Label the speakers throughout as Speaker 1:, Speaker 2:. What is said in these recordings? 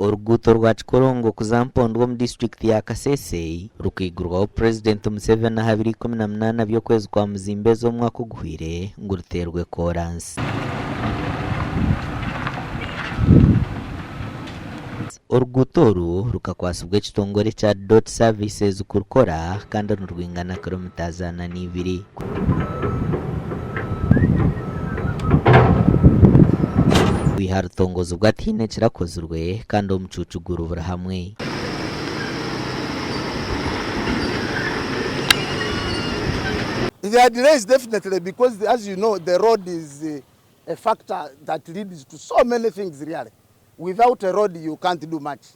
Speaker 1: Oruguuto rwa Kikorongo kuzampondo mu district ya KASESE rukigurwaho President Museveni na 2018 by'okwezi kwa Muzimbezo mwaka guhire ngo ruterwe koransi. Oruguuto rukakwasibwa ekitongore kya Dott services kukora kandi n'urwingana kilomita 200. Wiharutongozo bwatine kirakozurwe kandi omucucuguru burahamwe.
Speaker 2: The delay is definitely because, as you know, the road is a factor that leads to so many things really. Without a road, you can't do much.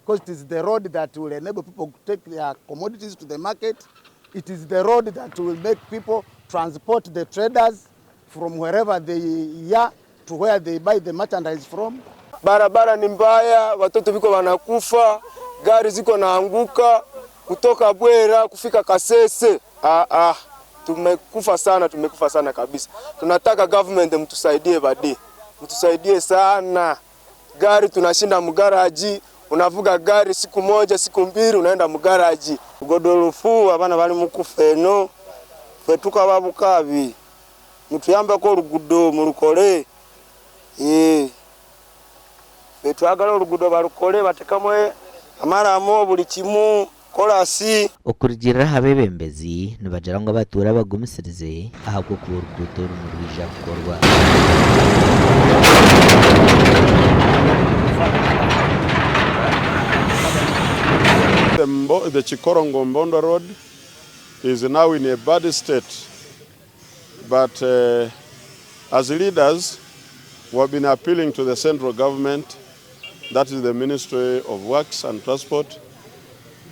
Speaker 2: Because it is the road that will enable people to take their commodities to the market. It is the road that will make people transport the traders from wherever they are to where they buy the merchandise from.
Speaker 3: Barabara ni mbaya, watoto biko wanakufa, gari ziko naanguka, kutoka Bwera kufika KASESE. Tumekufa sana kabisa. Tunataka government mtusaidie badi. Mtusaidie sana. Gari tunashinda mugaraji, unavuga gari siku moja, siku mbili unaenda mugaraji. Godolufu abana bali mukufeno, fetuka babukabi. Mutuyamba ko oruguudo murukole. Betwagala oruguudo barukole batekamwe amaramo buli kimu kolasi.
Speaker 1: Okurigirira habebembezi nibajara ngo Abatuura bagumisirize ahabwo ku oruguuto rumurwija gukorwa.
Speaker 4: The Kikorongo Mbondo Road is now in a bad state, but as leaders we have been appealing to the central government, that is the Ministry of Works and Transport.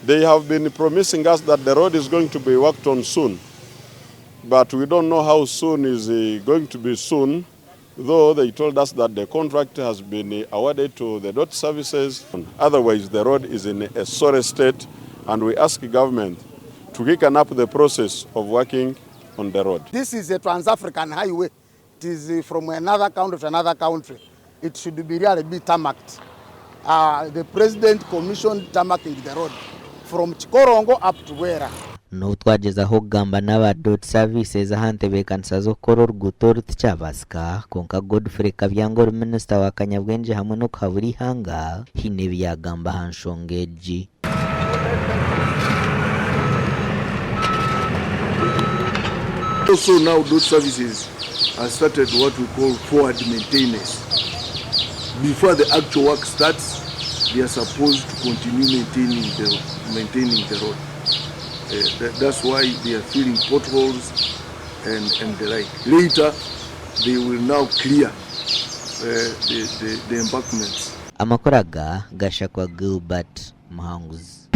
Speaker 4: They have been promising us that the road is going to be worked on soon, but we don't know how soon is going to be soon, though they told us that the contract has been awarded to the Dott services. Otherwise, the road is in a sorry state, and we ask the government to quicken up the process of working on the road.
Speaker 2: This is a trans-African highway. It is from another country to another country. It should be really be tarmacked. The president commissioned tarmacking the road from Kikorongo up to Bwera.
Speaker 1: No twagezaho kugamba n'aba Dott services ahantebe kanisa zo kora oruguuto rutikyabasika konka Godfrey Kabyangoro minister wa Kanyabwenje hamwe no Ageihangwe hine byagamba hanshonga eji.
Speaker 5: Also now Dott services has started what we call forward maintenance. Before the actual work starts, they are supposed to continue maintaining the road. That's why they are filling potholes and the like. Later, they will now clear the embankments.
Speaker 1: Amakoraga gashakwa Gilbert Mahanguzi.